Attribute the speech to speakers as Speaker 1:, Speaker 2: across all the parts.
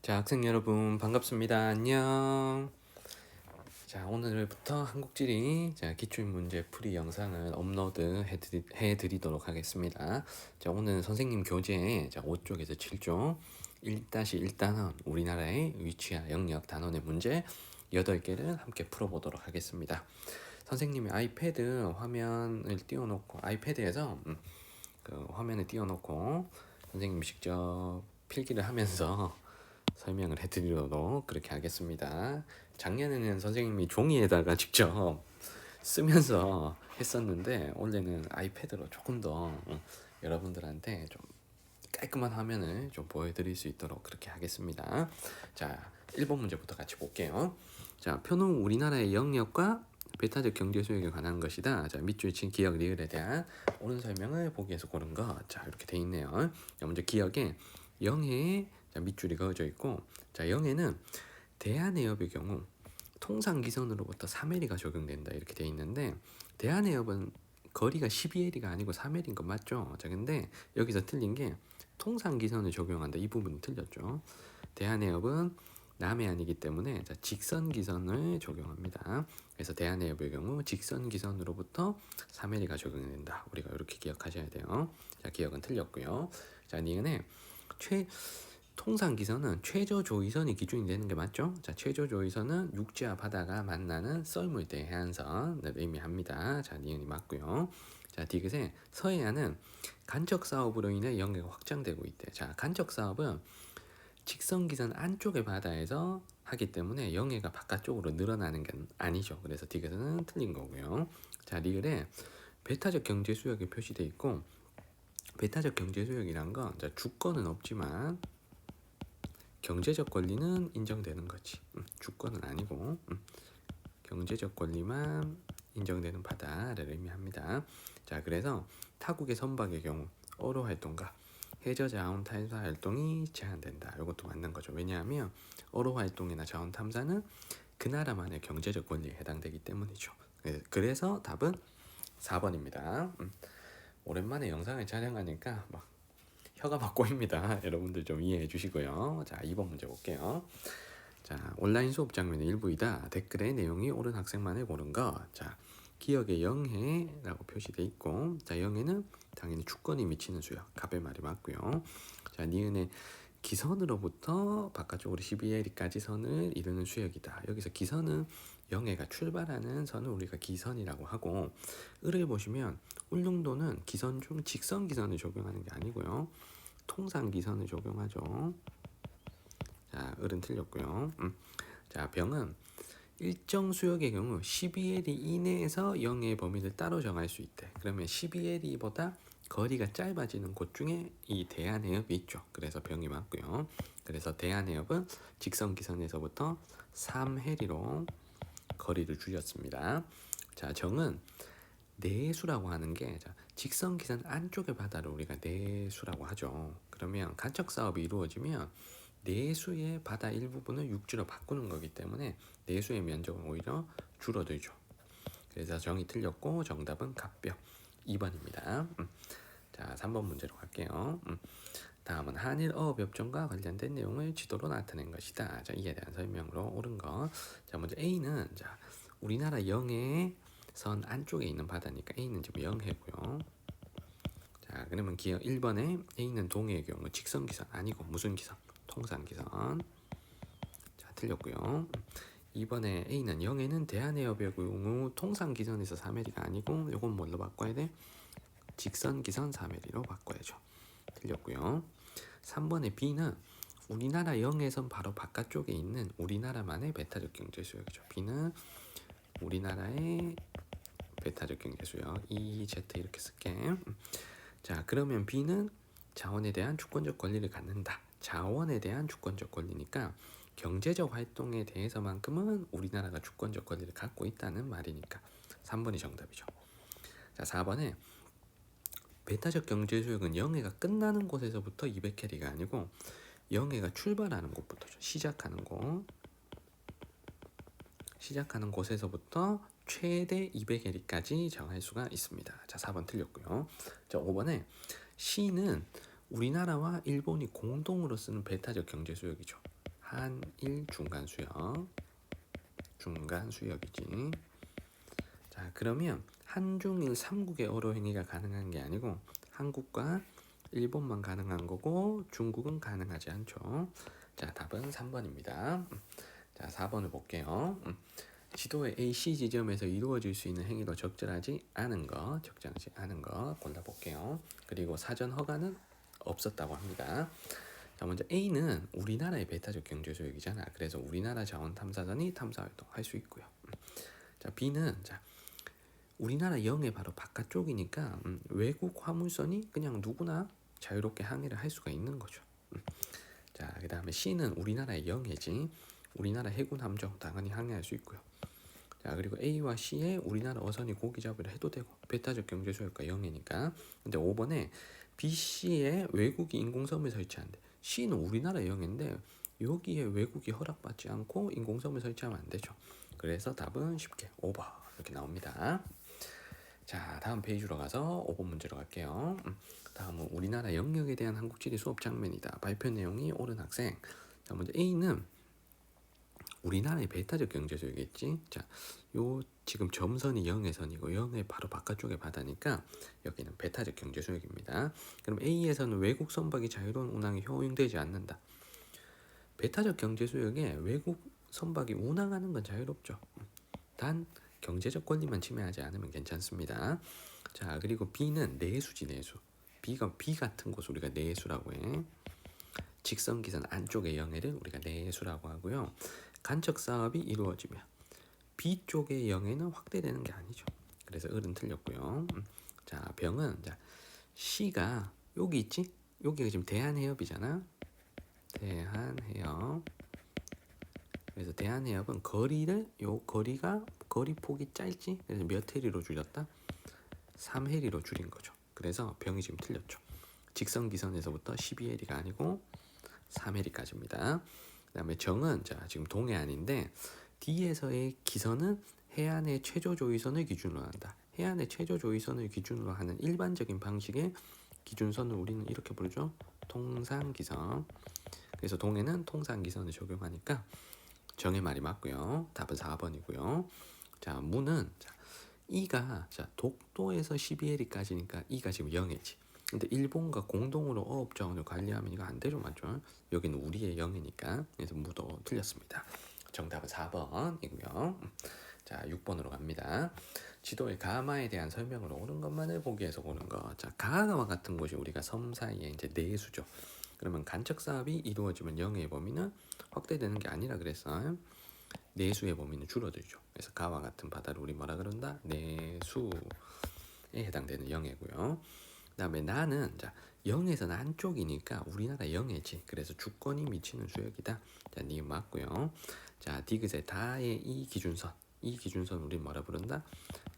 Speaker 1: 자, 학생 여러분 반갑습니다. 안녕. 자, 오늘부터 한국지리 기출문제 풀이 영상을 업로드 해드리도록 하겠습니다. 자, 오늘 선생님 교재 5쪽에서 7쪽 1-1단원 우리나라의 위치와 영역 단원의 문제 8개를 함께 풀어보도록 하겠습니다. 선생님이 아이패드 화면을 띄워놓고 아이패드에서 그 화면을 띄워놓고 선생님이 직접 필기를 하면서 설명을 해드리도록 그렇게 하겠습니다. 작년에는 선생님이 종이에다가 직접 쓰면서 했었는데 올해는 아이패드로 조금 더 여러분들한테 좀 깔끔한 화면을 좀 보여드릴 수 있도록 그렇게 하겠습니다. 자, 1번 문제부터 같이 볼게요. 자, 표는 우리나라의 영역과 배타적 경제 수역에 관한 것이다. 자, 밑줄 친 기역 리을에 대한 옳은 설명을 보기에서 고른 것. 자, 이렇게 돼 있네요. 자, 먼저 기역에 영해에 밑줄이 그어져 있고, 자, 영해는 대한해협의 경우 통상기선으로부터 3L가 적용된다 이렇게 돼 있는데, 대한해협은 거리가 12L이 아니고 3L인 거 맞죠? 자, 근데 여기서 틀린 게 통상기선을 적용한다 이 부분이 틀렸죠. 대한해협은 남해안이기 때문에 직선기선을 적용합니다. 그래서 대한해협의 경우 직선기선으로부터 3L가 적용된다. 우리가 이렇게 기억하셔야 돼요. 자, 기억은 틀렸고요. 자, 니은에 통상기선은 최저조위선이 기준이 되는 게 맞죠? 자, 최저조위선은 육지와 바다가 만나는 썰물대 해안선을 의미합니다. 자, 니은이 맞고요. 자, 디귿에 서해안은 간척 사업으로 인해 영해가 확장되고 있대. 자, 간척 사업은 직선기선 안쪽의 바다에서 하기 때문에 영해가 바깥쪽으로 늘어나는 게 아니죠. 그래서 디귿은 틀린 거고요. 자, 리을에 배타적 경제 수역이 표시되어 있고, 배타적 경제 수역이란 건 주권은 없지만 경제적 권리는 인정되는 거지. 주권은 아니고 경제적 권리만 인정되는 바다를 의미합니다. 자, 그래서 타국의 선박의 경우 어로 활동과 해저 자원 탐사 활동이 제한된다. 이것도 맞는 거죠. 왜냐하면 어로 활동이나 자원 탐사는 그 나라만의 경제적 권리에 해당되기 때문이죠. 그래서 답은 4번입니다. 오랜만에 영상을 촬영하니까 막 혀가 막 꼬입니다. 여러분들 좀 이해해 주시고요. 자, 2번 문제 볼게요. 자, 온라인 수업 장면의 일부이다. 댓글의 내용이 옳은 학생만을 고른 것. 자, 기억의 영해라고 표시돼 있고, 자, 영해는 당연히 주권이 미치는 수역. 갑의 말이 맞고요. 자, 니은의 기선으로부터 바깥쪽으로 12L까지 선을 이루는 수역이다. 여기서 기선은 영해가 출발하는 선을 우리가 기선이라고 하고, 을을 보시면 울릉도는 기선 중 직선 기선을 적용하는 게 아니고요. 통상 기선을 적용하죠. 자, 을은 틀렸고요. 자, 병은 일정 수역의 경우 12L이 이내에서 영해의 범위를 따로 정할 수 있대. 그러면 12L보다 거리가 짧아지는 곳 중에 이 대한해협이 있죠. 그래서 병이 맞고요. 그래서 대한해협은 직선기선에서부터 3해리로 거리를 줄였습니다. 자, 정은 내수라고 하는 게 직선기선 안쪽의 바다를 우리가 내수라고 하죠. 그러면 간척 사업이 이루어지면 내수의 바다 일부분을 육지로 바꾸는 거기 때문에 내수의 면적은 오히려 줄어들죠. 그래서 정이 틀렸고 정답은 갑병 2번입니다. 자, 3번 문제로 갈게요. 다음은 한일 어업협정과 관련된 내용을 지도로 나타낸 것이다. 자, 이에 대한 설명으로 옳은 거. 자, 먼저 A는 우리나라 영해 선 안쪽에 있는 바다니까 A는 지금 영해고요. 자, 그러면 기억 1번에 A는 동해의 경우 직선기선 아니고 무슨 기선? 통상기선. 자, 틀렸고요. 2번에 A는 영해는 대한해협의 경우 통상기선에서 3L이가 아니고 요건 뭘로 바꿔야 돼? 직선기선 3L로 바꿔야죠. 틀렸고요. 3번에 B는 우리나라 영해선 바로 바깥쪽에 있는 우리나라만의 배타적 경제수역이죠. B는 우리나라의 배타적 경제수역 EZ 이렇게 쓸게. 자, 그러면 B는 자원에 대한 주권적 권리를 갖는다. 자원에 대한 주권적 권리니까 경제적 활동에 대해서만큼은 우리나라가 주권적 권리를 갖고 있다는 말이니까 3번이 정답이죠. 자, 4번에 배타적 경제수역은 영해가 끝나는 곳에서부터 200캐리가 아니고 영해가 출발하는 곳부터죠. 시작하는 곳에서부터 최대 200캐리까지 정할 수가 있습니다. 자, 4번 틀렸고요. 자, 5번에 C는 우리나라와 일본이 공동으로 쓰는 배타적 경제수역이죠. 한일 중간 수역이지. 자, 그러면 한중일 3국의 어로 행위가 가능한 게 아니고 한국과 일본만 가능한 거고 중국은 가능하지 않죠. 자, 답은 3번입니다. 자, 4번을 볼게요. 지도의 AC 지점에서 이루어질 수 있는 행위로 적절하지 않은 거 골라볼게요. 그리고 사전 허가는 없었다고 합니다. 자, 먼저 A는 우리나라의 배타적 경제 소유이잖아. 그래서 우리나라 자원 탐사선이 탐사 활동할 수 있고요. 자, B는 우리나라 영해 바로 바깥쪽이니까 외국 화물선이 그냥 누구나 자유롭게 항해를 할 수가 있는 거죠. 자, 그 다음에 C는 우리나라의 영해지. 우리나라 해군 함정 당연히 항해할 수 있고요. 자, 그리고 A와 C에 우리나라 어선이 고기 잡이를 해도 되고 배타적 경제 소유가 영해니까. 근데 5번에 B, C에 외국이 인공섬을 설치한대. C는 우리나라 영해인데 여기에 외국이 허락받지 않고 인공섬을 설치하면 안 되죠. 그래서 답은 쉽게 5번 이렇게 나옵니다. 자, 다음 페이지로 가서 5번 문제로 갈게요. 다음은 우리나라 영역에 대한 한국지리 수업 장면이다. 발표 내용이 옳은 학생. 자, 먼저 A는 우리나라의 배타적 경제 소유겠지. 자, 요 지금 점선이 영해선이고 영해 바로 바깥쪽에 바다니까 여기는 배타적 경제 소유입니다. 그럼 A에서는 외국 선박이 자유로운 운항이 허용되지 않는다. 배타적 경제 소유에 외국 선박이 운항하는 건 자유롭죠. 단 경제적 권리만 침해하지 않으면 괜찮습니다. 자, 그리고 B는 내수지 내수. B가 B 같은 곳을 우리가 내수라고 해. 직선기선 안쪽의 영해를 우리가 내수라고 하고요. 간척 사업이 이루어지며 B 쪽의 영해는 확대되는 게 아니죠. 그래서 을은 틀렸고요. 자, 병은 자, C가 여기 있지? 여기가 지금 대한해협이잖아. 대한해협. 그래서 대한해협은 거리 폭이 짧지? 그래서 몇 해리로 줄였다? 3해리로 줄인 거죠. 그래서 병이 지금 틀렸죠. 직선기선에서부터 12해리가 아니고 3해리까지입니다. 그 다음에 정은 자, 지금 동해안인데 D에서의 기선은 해안의 최저조위선을 기준으로 한다. 해안의 최저조위선을 기준으로 하는 일반적인 방식의 기준선을 우리는 이렇게 부르죠. 통상기선. 그래서 동해는 통상기선을 적용하니까 정의 말이 맞고요. 답은 4번이고요. 자, 무는 자, E가 자, 독도에서 12해리까지니까 E가 지금 0해지. 근데 일본과 공동으로 어업 자원을 관리하면 이거 안 되죠, 맞죠? 여기는 우리의 영이니까. 그래서 무도 틀렸습니다. 정답은 4번이고요. 자, 6번으로 갑니다. 지도의 가마에 대한 설명으로 옳은 것만을 보기 위해서 보는 거. 자, 가와 같은 곳이 우리가 섬 사이에 이제 내수죠. 그러면 간척 사업이 이루어지면 영해의 범위는 확대되는 게 아니라 그랬어. 내수의 범위는 줄어들죠. 그래서 가와 같은 바다를 우리 뭐라 그런다? 내수에 해당되는 영해고요. 그다음에 나는 자, 영에서 안쪽이니까 우리나라 영해지. 그래서 주권이 미치는 수역이다. 자, 니 맞고요. 자, 디귿의 다의 이 기준선 우리 뭐라 부른다?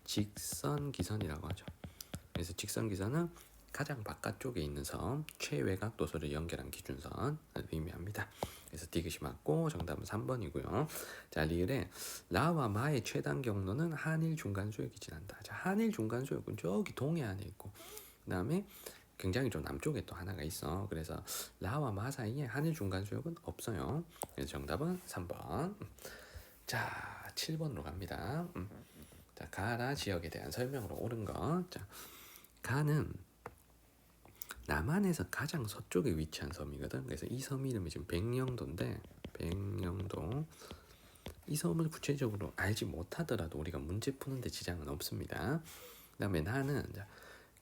Speaker 1: 직선기선이라고 하죠. 그래서 직선기선은 가장 바깥쪽에 있는 섬 최외곽 도서를 연결한 기준선을 의미합니다. 그래서 디귿이 맞고 정답은 3번이고요. 자, 리을에 라와 마의 최단 경로는 한일 중간 수역이 지난다. 자, 한일 중간 수역은 저기 동해안에 있고 그 다음에 굉장히 좀 남쪽에 또 하나가 있어. 그래서 라와 마 사이에 한일 중간 수역은 없어요. 그래서 정답은 3번. 자, 7번으로 갑니다. 자, 가라 지역에 대한 설명으로 옳은 거. 자, 가는 남한에서 가장 서쪽에 위치한 섬이거든. 그래서 이 섬 이름이 지금 백령도인데 백령도. 이 섬을 구체적으로 알지 못하더라도 우리가 문제 푸는데 지장은 없습니다. 그 다음에 나는 자,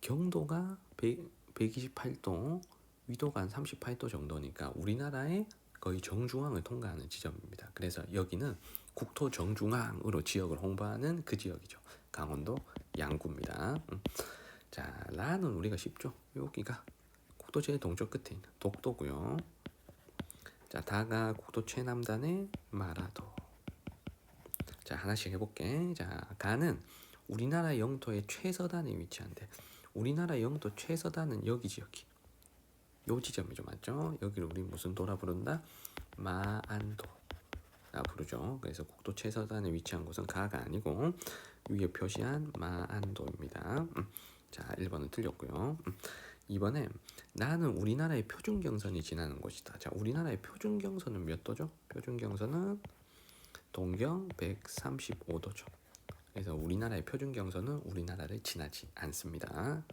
Speaker 1: 경도가 128도, 위도가 한 38도 정도니까 우리나라의 거의 정중앙을 통과하는 지점입니다. 그래서 여기는 국토 정중앙으로 지역을 홍보하는 그 지역이죠. 강원도 양구입니다. 자, 라는 우리가 쉽죠. 여기가 국도 제일 동쪽 끝에 있는 독도고요. 자, 다가 국도 최남단의 마라도. 자, 하나씩 해볼게. 자, 가는 우리나라 영토의 최서단에 위치한데 우리나라 영토 최서단은 여기지 여기. 요 지점이죠, 맞죠? 여기를 우리 무슨 도라 부른다? 마안도라 부르죠. 그래서 국도 최서단에 위치한 곳은 가가 아니고 위에 표시한 마안도입니다. 자, 1번은 틀렸고요. 2번에 나는 우리나라의 표준경선이 지나는 곳이다. 자, 우리나라의 표준경선은 몇 도죠? 표준경선은 동경 135도죠. 그래서 우리나라의 표준경선은 우리나라를 지나지 않습니다.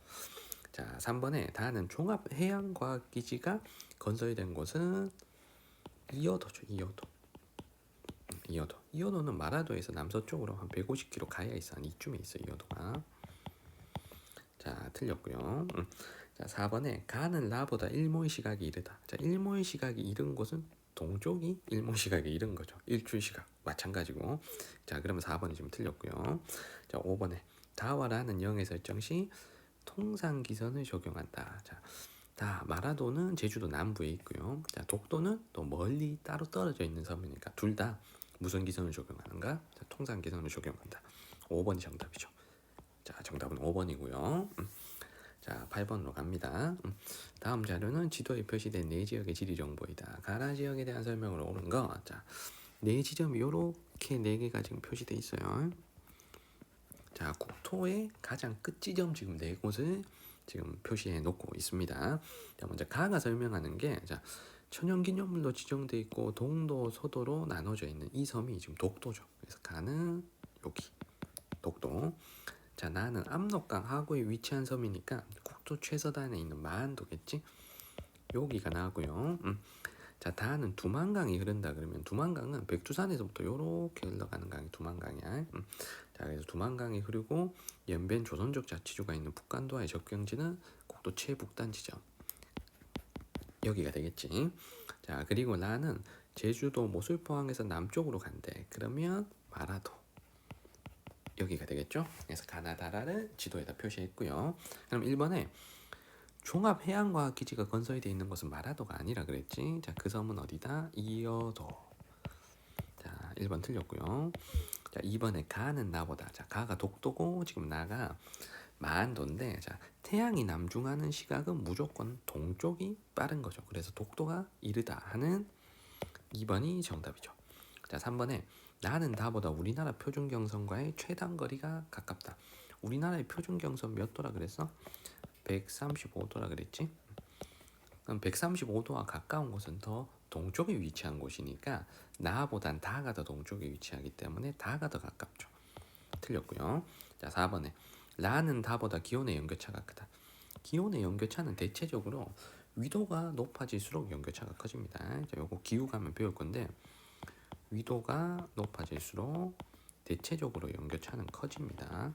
Speaker 1: 자, 3번에 다는 종합해양과학기지가 건설된 곳은 이어도죠. 이어도는 마라도에서 남서쪽으로 한 150km 가야 있어. 한 이쯤에 있어 이어도가. 자, 틀렸고요. 자, 4번에 가는 라보다 일몰 시각이 이르다. 자, 일몰 시각이 이른 곳은 동쪽이 일몰 시각이 이른 거죠. 일출 시각 마찬가지고. 자, 그러면 4번이 지금 틀렸고요. 자, 5번에 다와 라는 영의 설정 시 통상 기선을 적용한다. 자, 다 마라도는 제주도 남부에 있고요. 자, 독도는 또 멀리 따로 떨어져 있는 섬이니까 둘 다 무슨 기선을 적용하는가? 자, 통상 기선을 적용한다. 5번이 정답이죠. 자, 정답은 5번이고요. 자, 8번으로 갑니다. 다음 자료는 지도에 표시된 네 지역의 지리 정보이다. 가나 지역에 대한 설명으로 옳은 거. 자, 네 지점이 요렇게 네 개가 지금 표시돼 있어요. 자, 국토의 가장 끝 지점 지금 네 곳을 지금 표시해 놓고 있습니다. 자, 먼저 가가 설명하는 게, 자, 천연기념물로 지정돼 있고 동도, 서도로 나눠져 있는 이 섬이 지금 독도죠. 그래서 가는 여기 독도. 자, 나는 압록강 하구에 위치한 섬이니까 국토 최서단에 있는 마한도겠지. 여기가 나고요. 자, 다는 두만강이 흐른다 그러면 두만강은 백두산에서부터 요렇게 흘러가는 강이 두만강이야. 자, 그래서 두만강이 흐르고 연변 조선족 자치주가 있는 북간도와의 접경지는 국도 최북단 지점. 여기가 되겠지. 자, 그리고 나는 제주도 모술포항에서 남쪽으로 간대. 그러면 마라도. 여기가 되겠죠. 그래서 가나다라를 지도에다 표시했고요. 그럼 1번에 종합해양과학기지가 건설이 되어 있는 곳은 마라도가 아니라 그랬지. 자, 그 섬은 어디다? 이어도. 자, 1번 틀렸고요. 자, 2번에 가는 나보다. 자, 가가 독도고 지금 나가 마한도인데, 자, 태양이 남중하는 시각은 무조건 동쪽이 빠른 거죠. 그래서 독도가 이르다 하는 2번이 정답이죠. 자, 3번에 나는 다보다 우리나라 표준경선과의 최단거리가 가깝다. 우리나라의 표준경선 몇 도라 그랬어? 135도라 그랬지? 그럼 135도와 가까운 곳은 더 동쪽에 위치한 곳이니까 나보단 다가 더 동쪽에 위치하기 때문에 다가 더 가깝죠. 틀렸고요. 자, 4번에 라는 다보다 기온의 연교차가 크다. 기온의 연교차는 대체적으로 위도가 높아질수록 연교차가 커집니다. 자, 요거 기후 가면 배울 건데 위도가 높아질수록 대체적으로 연교차는 커집니다.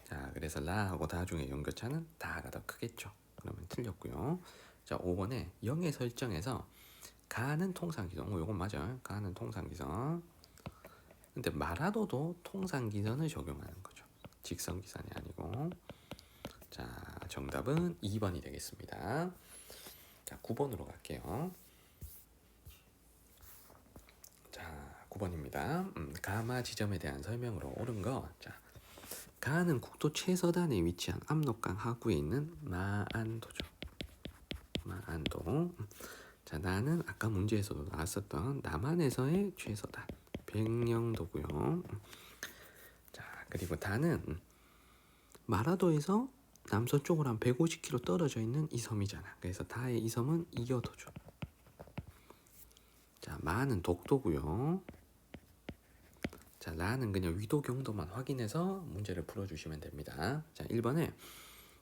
Speaker 1: 자, 그래서 라하고 다 중에 연교차는 다가 더 크겠죠. 그러면 틀렸고요. 자, 5번에 0의 설정에서 가는 통상기선. 요건 맞아요. 가는 통상기선. 근데 마라도도 통상기선을 적용하는 거죠. 직선기선이 아니고. 자, 정답은 2번이 되겠습니다. 자, 9번으로 갈게요. 자, 9번입니다. 가마 지점에 대한 설명으로 옳은 거. 자, 가는 국토 최서단에 위치한 압록강 하구에 있는 마안도죠. 마안도. 자, 나는 아까 문제에서도 나왔었던 남한에서의 최서단 백령도고요. 자, 그리고 다는 마라도에서 남서쪽으로 한 150km 떨어져 있는 이 섬이잖아. 그래서 다의 이 섬은 이어도죠. 자, 마는 독도고요. 자, 라는 그냥 위도 경도만 확인해서 문제를 풀어주시면 됩니다. 자, 1번에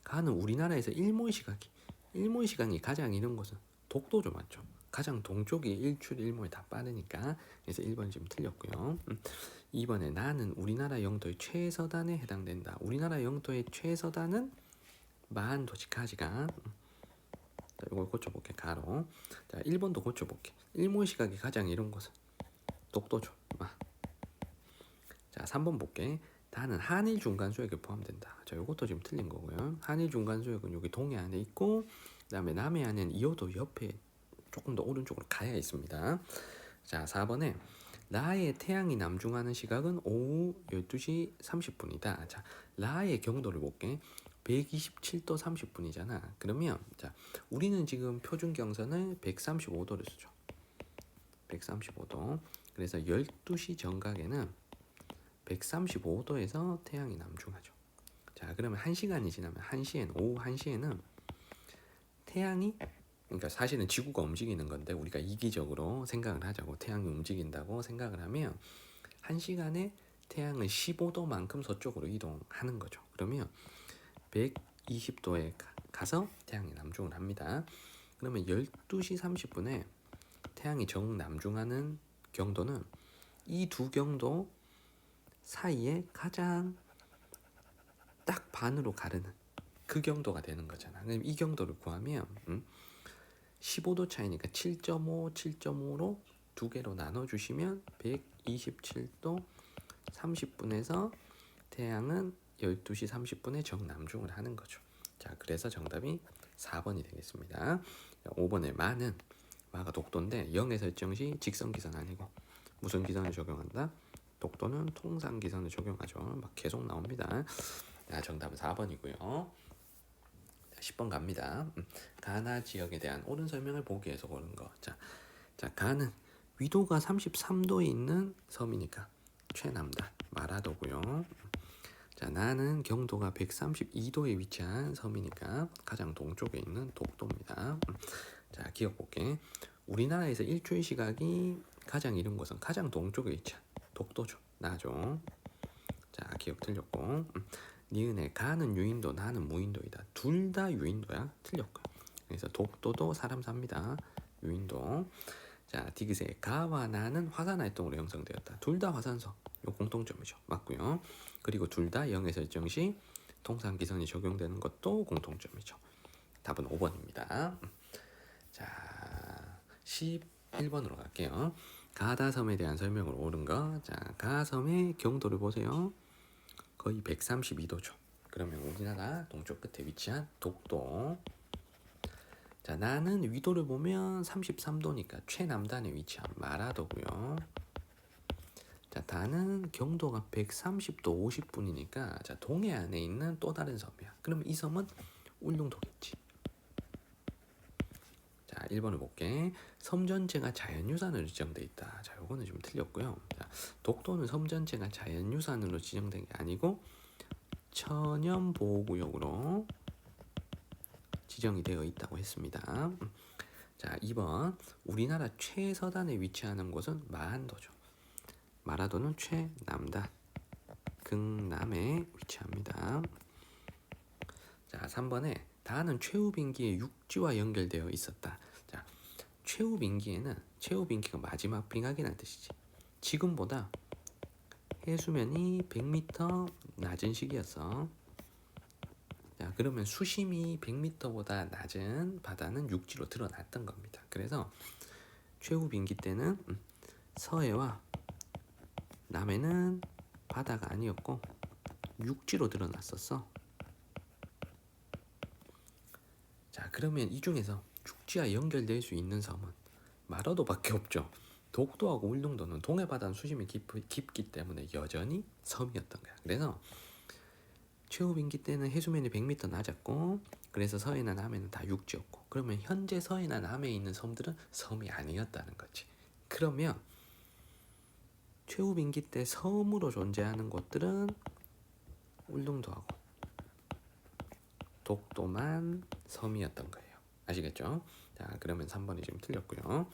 Speaker 1: 가는 우리나라에서 일몰 시간이 가장 이른 곳은 독도죠, 맞죠? 가장 동쪽이 일출 일몰이 다 빠르니까. 그래서 1번 지금 틀렸고요. 2번에 나는 우리나라 영토의 최서단에 해당된다. 우리나라 영토의 최서단은 마한도지 가지가. 자, 이걸 고쳐볼게. 가로. 자, 1번도 고쳐볼게. 일몰 시각이 가장 이른 곳은 독도죠. 자, 3번 볼게. 다는 한일 중간 수역에 포함된다. 자, 이것도 지금 틀린 거고요. 한일 중간 수역은 여기 동해안에 있고, 그다음에 남해안은 이어도 옆에 조금 더 오른쪽으로 가야 있습니다. 자, 4번에 라의 태양이 남중하는 시각은 오후 12시 30분이다. 자, 라의 경도를 볼게. 127도 30분이잖아. 그러면 자, 우리는 지금 표준 경선을 135도를 쓰죠. 135도. 그래서 12시 정각에는 135도에서 태양이 남중하죠. 자, 자, 그러면 1시간이 지나면 1시에는 오후 1시에는 태양이 그러니까 사실은 지구가 움직이는 건데 우리가 이기적으로 생각을 하자고 태양이 움직인다고 생각을 하면 1시간에 태양은 15도만큼 서쪽으로 이동하는 거죠. 그러면 120도에 가서 태양이 남중을 합니다. 그러면 12시 30분에 태양이 정남중하는 경도는 이 두 경도 사이에 가장 딱 반으로 가르는 그 경도가 되는 거잖아. 그럼 이 경도를 구하면 15도 차이니까 7.5, 7.5로 두 개로 나눠주시면 127도 30분에서 태양은 12시 30분에 정남중을 하는 거죠. 자, 그래서 정답이 4번이 되겠습니다. 5번의 마는 마가 독도인데 0의 설정시 직선기선 아니고 무슨 기선을 적용한다? 독도는 통상기선을 적용하죠. 막 계속 나옵니다. 자, 정답은 4번이고요. 10번 갑니다. 가나 지역에 대한 옳은 설명을 보기 위해서 고른 거. 자, 가는 위도가 33도에 있는 섬이니까 최남단 마라도고요. 자, 나는 경도가 132도에 위치한 섬이니까 가장 동쪽에 있는 독도입니다. 자, 기억 볼게. 우리나라에서 일출 시각이 가장 이른 곳은 가장 동쪽에 위치한 독도죠. 나죠. 자, 기억 틀렸고. 니은의 가는 유인도, 나는 무인도이다. 둘 다 유인도야. 틀렸고요. 그래서 독도도 사람 삽니다. 유인도. 자, 디귿의 가와 나는 화산활동으로 형성되었다. 둘 다 화산소. 요 공통점이죠. 맞고요. 그리고 둘 다 0의 설정 시 통상기선이 적용되는 것도 공통점이죠. 답은 5번입니다. 자, 11번으로 갈게요. 가다섬에 대한 설명으로 옳은 거. 자, 가섬의 경도를 보세요. 거의 132도죠. 그러면 우리나라 동쪽 끝에 위치한 독도. 자, 나는 위도를 보면 33도니까 최남단에 위치한 마라도고요. 자, 다는 경도가 130도 50분이니까 자, 동해안에 있는 또 다른 섬이야. 그러면 이 섬은 울릉도겠지. 자, 1번을 볼게. 섬 전체가 자연유산으로 지정돼 있다. 자, 요거는 좀 틀렸고요. 자, 독도는 섬 전체가 자연유산으로 지정된 게 아니고 천연보호구역으로 지정이 되어 있다고 했습니다. 자, 2번 우리나라 최서단에 위치하는 곳은 마한도죠. 마라도는 최남단 극남에 위치합니다. 자, 3번에 다는 최후빙기의 육지와 연결되어 있었다. 자, 최후빙기가 마지막 빙하기라는 뜻이지. 지금보다 해수면이 100m 낮은 시기였어. 자, 그러면 수심이 100m보다 낮은 바다는 육지로 드러났던 겁니다. 그래서 최후빙기 때는 서해와 남해는 바다가 아니었고 육지로 드러났었어. 자, 그러면 이 중에서 육지와 연결될 수 있는 섬은 마라도밖에 없죠. 독도하고 울릉도는 동해 바다는 수심이 깊기 때문에 여전히 섬이었던 거야. 그래서 최후빙기 때는 해수면이 100m 낮았고 그래서 서해나 남해는 다 육지였고 그러면 현재 서해나 남해에 있는 섬들은 섬이 아니었다는 거지. 그러면 최후빙기 때 섬으로 존재하는 곳들은 울릉도하고 독도만 섬이었던 거예요. 아시겠죠? 자, 그러면 3번이 지금 틀렸고요.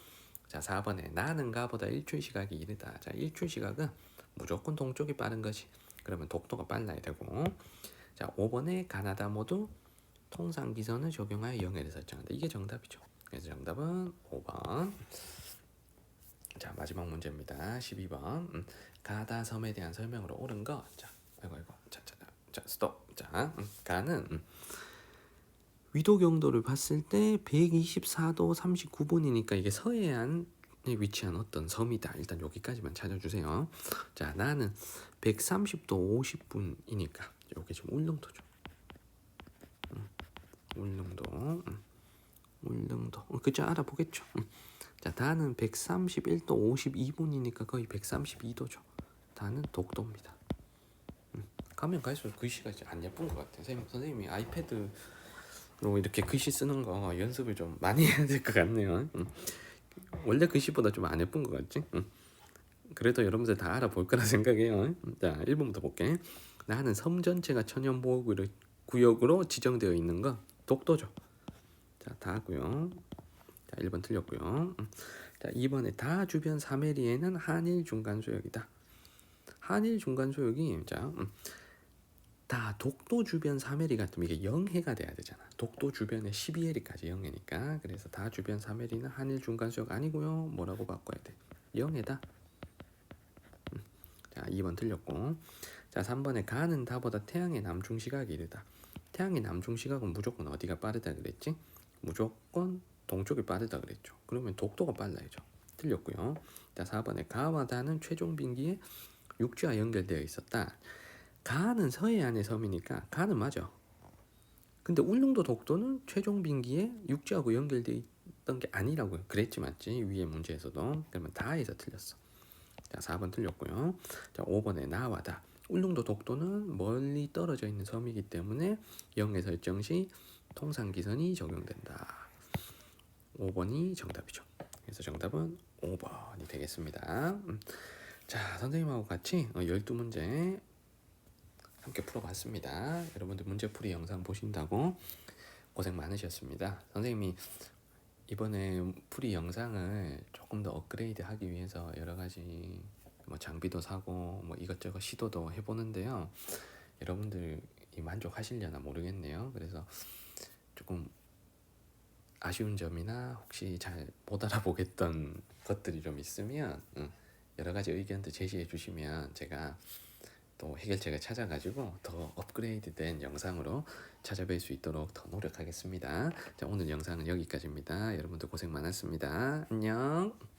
Speaker 1: 자, 4번에 나는 가보다 일출 시각이 이르다. 자, 일출 시각은 무조건 동쪽이 빠른 거지. 그러면 독도가 빨라야 되고. 자, 5번에 가나다 모두 통상기선을 적용하여 영해를 설정한다. 이게 정답이죠. 그래서 정답은 5번. 자, 마지막 문제입니다. 12번. 가다섬에 대한 설명으로 옳은 거. 자, 아이고. 자, 스톱. 자, 가는 위도 경도를 봤을 때 124도 39분이니까 이게 서해안에 위치한 어떤 섬이다. 일단 여기까지만 찾아주세요. 자, 나는 130도 50분이니까 여기 지금 울릉도죠. 울릉도. 그죠? 알아보겠죠. 자, 다는 131도 52분이니까 거의 132도죠. 다는 독도입니다. 가면 갈수록 글씨가 안 예쁜 것 같아요. 선생님이 아이패드로 이렇게 글씨 쓰는 거 연습을 좀 많이 해야 될 것 같네요. 원래 글씨보다 좀 안 예쁜 것 같지? 그래도 여러분들 다 알아볼 거라 생각해요. 자, 1번부터 볼게. 나는 섬 전체가 천연보호구역으로 지정되어 있는 건 독도죠. 자, 다고요. 자, 1번 틀렸고요. 자, 2번에 다 주변 3해리에는 한일 중간소역이다. 한일 중간소역이 다 독도 주변 3해리 같으면 이게 0해가 돼야 되잖아. 독도 주변에 12해리까지 0해니까. 그래서 다 주변 3해리는 한일 중간소역 아니고요. 뭐라고 바꿔야 돼? 0해다. 자, 2번 틀렸고. 자, 3번에 가는 다보다 태양의 남중 시각이 이르다. 태양의 남중 시각은 무조건 어디가 빠르다 그랬지? 무조건 동쪽이 빠르다 그랬죠. 그러면 독도가 빨라야죠. 틀렸고요. 자, 4번에 가와 다는 최종 빙기에 육지와 연결되어 있었다. 가는 서해안의 섬이니까 가는 맞아. 근데 울릉도 독도는 최종 빙기에 육지하고 연결되어 있던 게 아니라고 그랬지 맞지? 위에 문제에서도. 그러면 다에서 틀렸어. 자, 4번 틀렸고요. 자, 5번에 나와다. 울릉도 독도는 멀리 떨어져 있는 섬이기 때문에 0의 설정 시 통상기선이 적용된다. 5번이 정답이죠. 그래서 정답은 5번이 되겠습니다. 자, 선생님하고 같이 12문제 함께 풀어봤습니다. 여러분들 문제풀이 영상 보신다고 고생 많으셨습니다. 선생님이 이번에 풀이 영상을 조금 더 업그레이드 하기 위해서 여러 가지 장비도 사고 이것저것 시도도 해보는데요. 여러분들이 만족하시려나 모르겠네요. 그래서 조금 아쉬운 점이나 혹시 잘 못 알아보겠던 것들이 좀 있으면 여러 가지 의견도 제시해 주시면 제가 또 해결책을 찾아가지고 더 업그레이드된 영상으로 찾아뵐 수 있도록 더 노력하겠습니다. 자, 오늘 영상은 여기까지입니다. 여러분들 고생 많았습니다. 안녕.